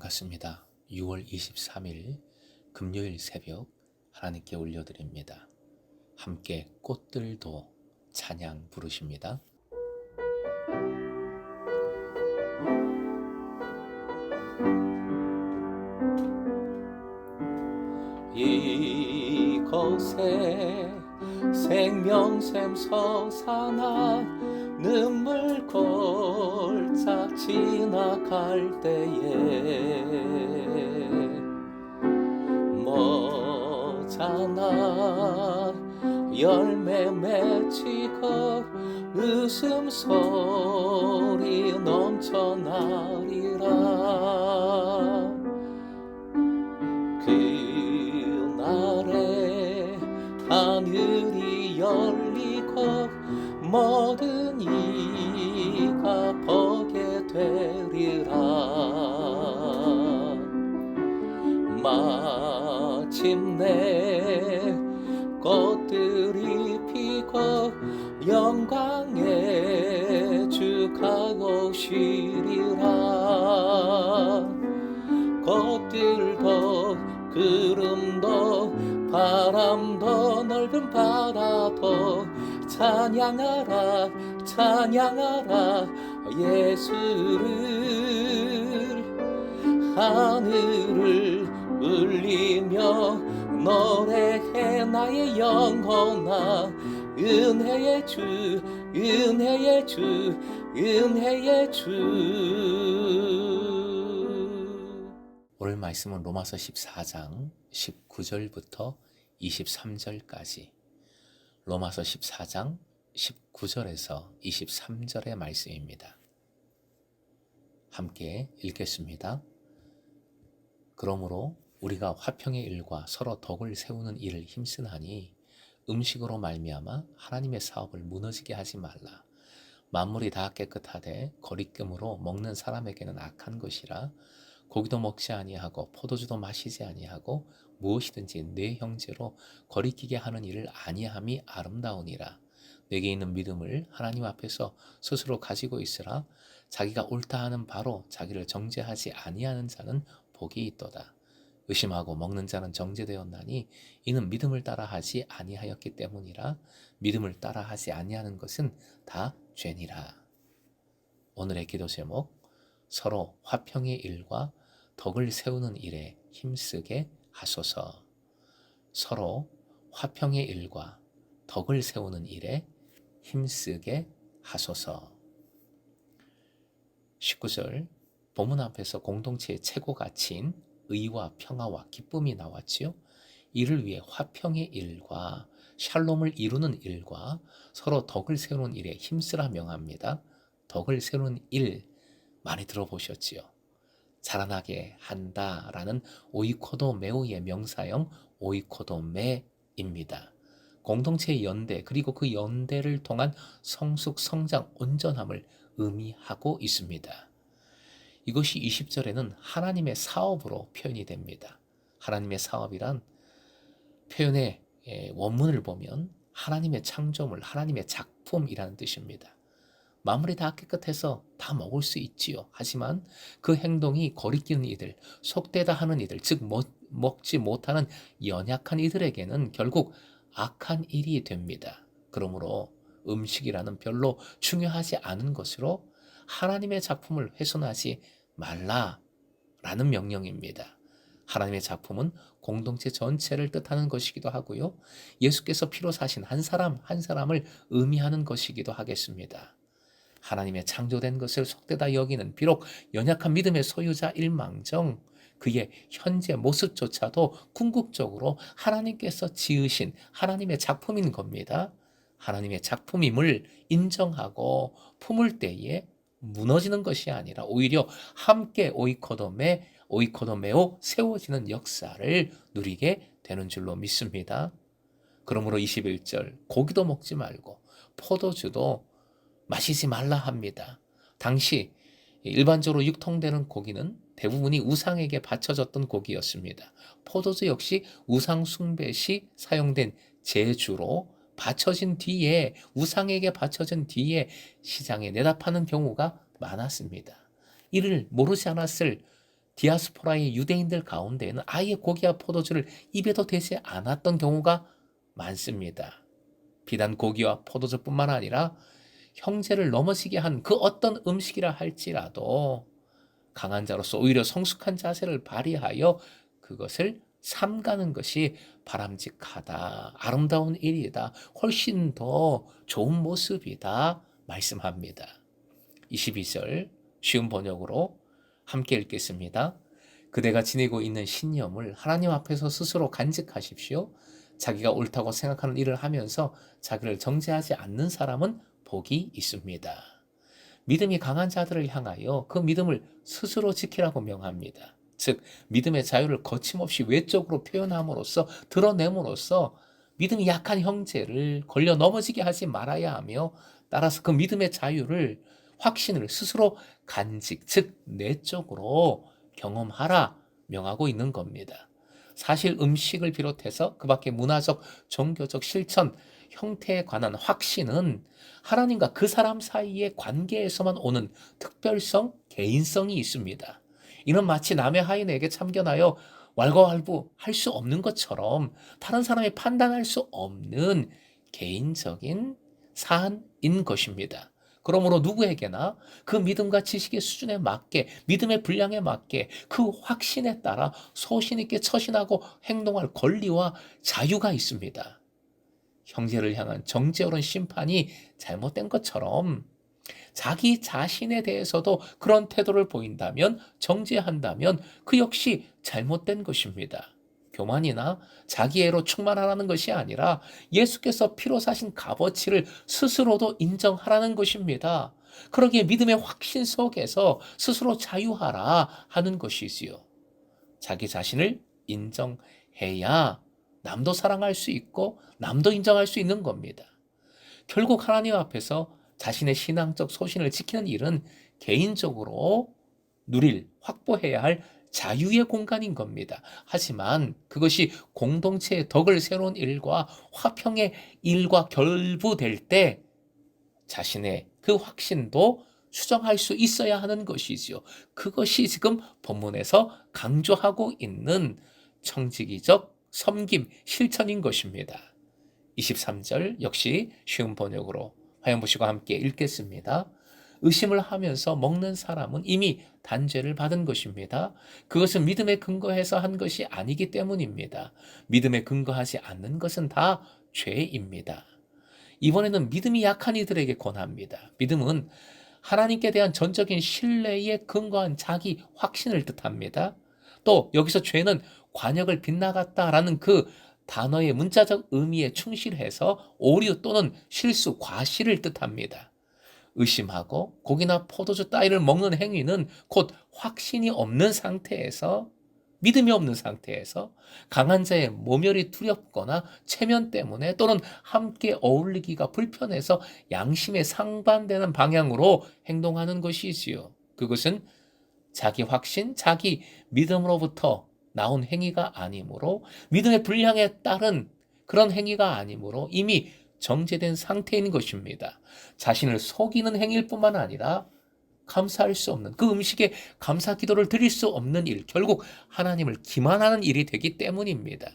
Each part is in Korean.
반갑습니다. 6월 23일 금요일 새벽 하나님께 올려드립니다. 함께 꽃들도 찬양 부르십니다. 이곳에 생명샘 솟아나 눈물 골짝 지나갈 때에 모자나 열매 맺히고 웃음소리 넘쳐나리라. 그날에 하늘이 열리고 모든 이가 보게 되리라. 마침내 꽃들이 피고 영광의 주가 오시리라. 꽃들도 구름도 바람도 넓은 바다도 찬양하라 찬양하라 예수를. 하늘을 울리며 노래해 나의 영혼아. 은혜의 주 은혜의 주 은혜의 주. 오늘 말씀은 로마서 14장 19절부터 23절까지, 로마서 14장 19절에서 23절의 말씀입니다. 함께 읽겠습니다. 그러므로 우리가 화평의 일과 서로 덕을 세우는 일을 힘쓰나니 음식으로 말미암아 하나님의 사업을 무너지게 하지 말라. 만물이 다 깨끗하되 거리낌으로 먹는 사람에게는 악한 것이라. 고기도 먹지 아니하고 포도주도 마시지 아니하고 무엇이든지 내 형제로 거리끼게 하는 일을 아니함이 아름다우니라. 내게 있는 믿음을 하나님 앞에서 스스로 가지고 있으라. 자기가 옳다 하는 바로 자기를 정죄하지 아니하는 자는 복이 있도다. 의심하고 먹는 자는 정죄되었나니 이는 믿음을 따라 하지 아니하였기 때문이라. 믿음을 따라 하지 아니하는 것은 다 죄니라. 오늘의 기도 제목, 서로 화평의 일과 덕을 세우는 일에 힘쓰게 하소서. 서로 화평의 일과 덕을 세우는 일에 힘쓰게 하소서. 19절 본문 앞에서 공동체의 최고 가치인 의와 평화와 기쁨이 나왔지요. 이를 위해 화평의 일과 샬롬을 이루는 일과 서로 덕을 세우는 일에 힘쓰라 명합니다. 덕을 세우는 일 많이 들어보셨지요. 자라나게 한다라는 오이코도메오의 명사형 오이코도메입니다. 공동체의 연대, 그리고 그 연대를 통한 성숙, 성장, 온전함을 의미하고 있습니다. 이것이 20절에는 하나님의 사업으로 표현이 됩니다. 하나님의 사업이란 표현의 원문을 보면 하나님의 창조물, 하나님의 작품이라는 뜻입니다. 만물이 다 깨끗해서 다 먹을 수 있지요. 하지만 그 행동이 거리끼는 이들, 속되다 하는 이들, 즉 먹지 못하는 연약한 이들에게는 결국 악한 일이 됩니다. 그러므로 음식이라는 별로 중요하지 않은 것으로 하나님의 작품을 훼손하지 말라라는 명령입니다. 하나님의 작품은 공동체 전체를 뜻하는 것이기도 하고요. 예수께서 피로 사신 한 사람 한 사람을 의미하는 것이기도 하겠습니다. 하나님의 창조된 것을 속되다 여기는 비록 연약한 믿음의 소유자일망정 그의 현재 모습조차도 궁극적으로 하나님께서 지으신 하나님의 작품인 겁니다. 하나님의 작품임을 인정하고 품을 때에 무너지는 것이 아니라 오히려 함께 오이코도메오 세워지는 역사를 누리게 되는 줄로 믿습니다. 그러므로 21절 고기도 먹지 말고 포도주도 마시지 말라 합니다. 당시 일반적으로 유통되는 고기는 대부분이 우상에게 바쳐졌던 고기였습니다. 포도주 역시 우상 숭배 시 사용된 제주로 바쳐진 뒤에, 우상에게 바쳐진 뒤에 시장에 내다 파는 경우가 많았습니다. 이를 모르지 않았을 디아스포라의 유대인들 가운데에는 아예 고기와 포도주를 입에도 대지 않았던 경우가 많습니다. 비단 고기와 포도주뿐만 아니라 형제를 넘어지게 한 그 어떤 음식이라 할지라도 강한 자로서 오히려 성숙한 자세를 발휘하여 그것을 삼가는 것이 바람직하다. 아름다운 일이다. 훨씬 더 좋은 모습이다. 말씀합니다. 22절 쉬운 번역으로 함께 읽겠습니다. 그대가 지니고 있는 신념을 하나님 앞에서 스스로 간직하십시오. 자기가 옳다고 생각하는 일을 하면서 자기를 정죄하지 않는 사람은 복이 있습니다. 믿음이 강한 자들을 향하여 그 믿음을 스스로 지키라고 명합니다. 즉 믿음의 자유를 거침없이 외적으로 표현함으로써 드러냄으로써 믿음이 약한 형제를 걸려 넘어지게 하지 말아야 하며 따라서 그 믿음의 자유를 확신을 스스로 간직 즉 내적으로 경험하라 명하고 있는 겁니다. 사실 음식을 비롯해서 그 밖의 문화적, 종교적 실천, 형태에 관한 확신은 하나님과 그 사람 사이의 관계에서만 오는 특별성, 개인성이 있습니다. 이는 마치 남의 하인에게 참견하여 왈가왈부할 수 없는 것처럼 다른 사람이 판단할 수 없는 개인적인 사안인 것입니다. 그러므로 누구에게나 그 믿음과 지식의 수준에 맞게, 믿음의 분량에 맞게 그 확신에 따라 소신 있게 처신하고 행동할 권리와 자유가 있습니다. 형제를 향한 정죄어른 심판이 잘못된 것처럼 자기 자신에 대해서도 그런 태도를 보인다면, 정죄한다면 그 역시 잘못된 것입니다. 교만이나 자기애로 충만하라는 것이 아니라 예수께서 피로 사신 값어치를 스스로도 인정하라는 것입니다. 그러기에 믿음의 확신 속에서 스스로 자유하라 하는 것이지요. 자기 자신을 인정해야 남도 사랑할 수 있고 남도 인정할 수 있는 겁니다. 결국 하나님 앞에서 자신의 신앙적 소신을 지키는 일은 개인적으로 확보해야 할 자유의 공간인 겁니다. 하지만 그것이 공동체의 덕을 세우는 일과 화평의 일과 결부될 때 자신의 그 확신도 수정할 수 있어야 하는 것이지요. 그것이 지금 본문에서 강조하고 있는 청지기적 섬김 실천인 것입니다. 23절 역시 쉬운 번역으로 화형 보시고 함께 읽겠습니다. 의심을 하면서 먹는 사람은 이미 단죄를 받은 것입니다. 그것은 믿음에 근거해서 한 것이 아니기 때문입니다. 믿음에 근거하지 않는 것은 다 죄입니다. 이번에는 믿음이 약한 이들에게 권합니다. 믿음은 하나님께 대한 전적인 신뢰에 근거한 자기 확신을 뜻합니다. 또 여기서 죄는 관역을 빗나갔다라는 그 단어의 문자적 의미에 충실해서 오류 또는 실수, 과실을 뜻합니다. 의심하고 고기나 포도주 따위를 먹는 행위는 곧 확신이 없는 상태에서, 믿음이 없는 상태에서 강한 자의 모멸이 두렵거나 체면 때문에 또는 함께 어울리기가 불편해서 양심에 상반되는 방향으로 행동하는 것이지요. 그것은 자기 확신, 자기 믿음으로부터 나온 행위가 아니므로, 믿음의 분량에 따른 그런 행위가 아니므로 이미 정죄된 상태인 것입니다. 자신을 속이는 행위일 뿐만 아니라 감사할 수 없는, 그 음식에 감사 기도를 드릴 수 없는 일, 결국 하나님을 기만하는 일이 되기 때문입니다.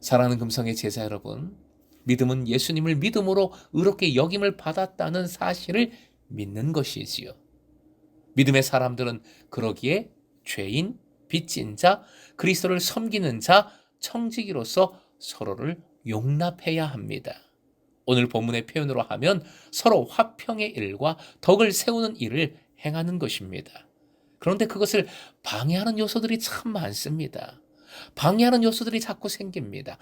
사랑하는 금성의 제자 여러분, 믿음은 예수님을 믿음으로 의롭게 여김을 받았다는 사실을 믿는 것이지요. 믿음의 사람들은 그러기에 죄인, 빚진 자, 그리스도를 섬기는 자, 청지기로서 서로를 용납해야 합니다. 오늘 본문의 표현으로 하면 서로 화평의 일과 덕을 세우는 일을 행하는 것입니다. 그런데 그것을 방해하는 요소들이 참 많습니다. 방해하는 요소들이 자꾸 생깁니다.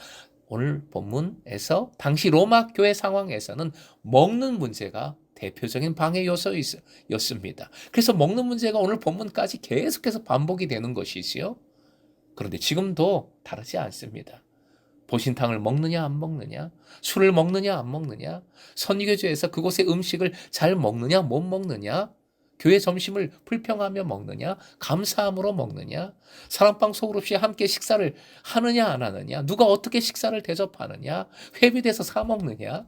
오늘 본문에서 당시 로마 교회 상황에서는 먹는 문제가 대표적인 방해 요소였습니다. 그래서 먹는 문제가 오늘 본문까지 계속해서 반복이 되는 것이지요. 그런데 지금도 다르지 않습니다. 보신탕을 먹느냐 안 먹느냐, 술을 먹느냐 안 먹느냐, 선교제에서 그곳의 음식을 잘 먹느냐 못 먹느냐, 교회 점심을 불평하며 먹느냐, 감사함으로 먹느냐, 사랑방 소울 없이 함께 식사를 하느냐 안 하느냐, 누가 어떻게 식사를 대접하느냐, 회비돼서 사 먹느냐,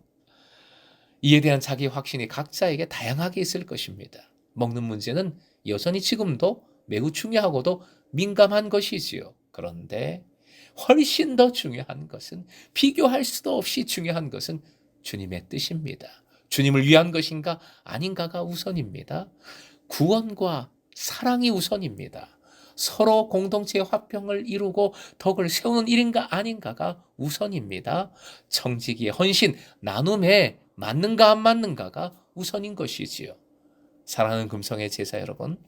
이에 대한 자기 확신이 각자에게 다양하게 있을 것입니다. 먹는 문제는 여전히 지금도 매우 중요하고도 민감한 것이지요. 그런데 훨씬 더 중요한 것은, 비교할 수도 없이 중요한 것은 주님의 뜻입니다. 주님을 위한 것인가 아닌가가 우선입니다. 구원과 사랑이 우선입니다. 서로 공동체의 화평을 이루고 덕을 세우는 일인가 아닌가가 우선입니다. 청지기의 헌신, 나눔에 맞는가 안 맞는가가 우선인 것이지요. 사랑하는 금성의 제자 여러분,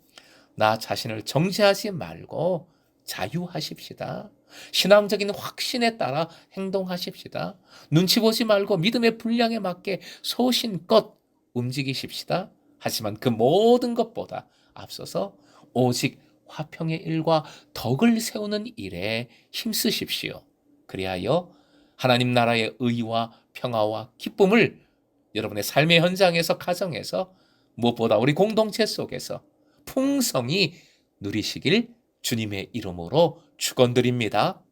나 자신을 정죄하지 말고 자유하십시다. 신앙적인 확신에 따라 행동하십시다. 눈치 보지 말고 믿음의 분량에 맞게 소신껏 움직이십시다. 하지만 그 모든 것보다 앞서서 오직 화평의 일과 덕을 세우는 일에 힘쓰십시오. 그리하여 하나님 나라의 의와 평화와 기쁨을 여러분의 삶의 현장에서, 가정에서, 무엇보다 우리 공동체 속에서 풍성히 누리시길 주님의 이름으로 축원드립니다.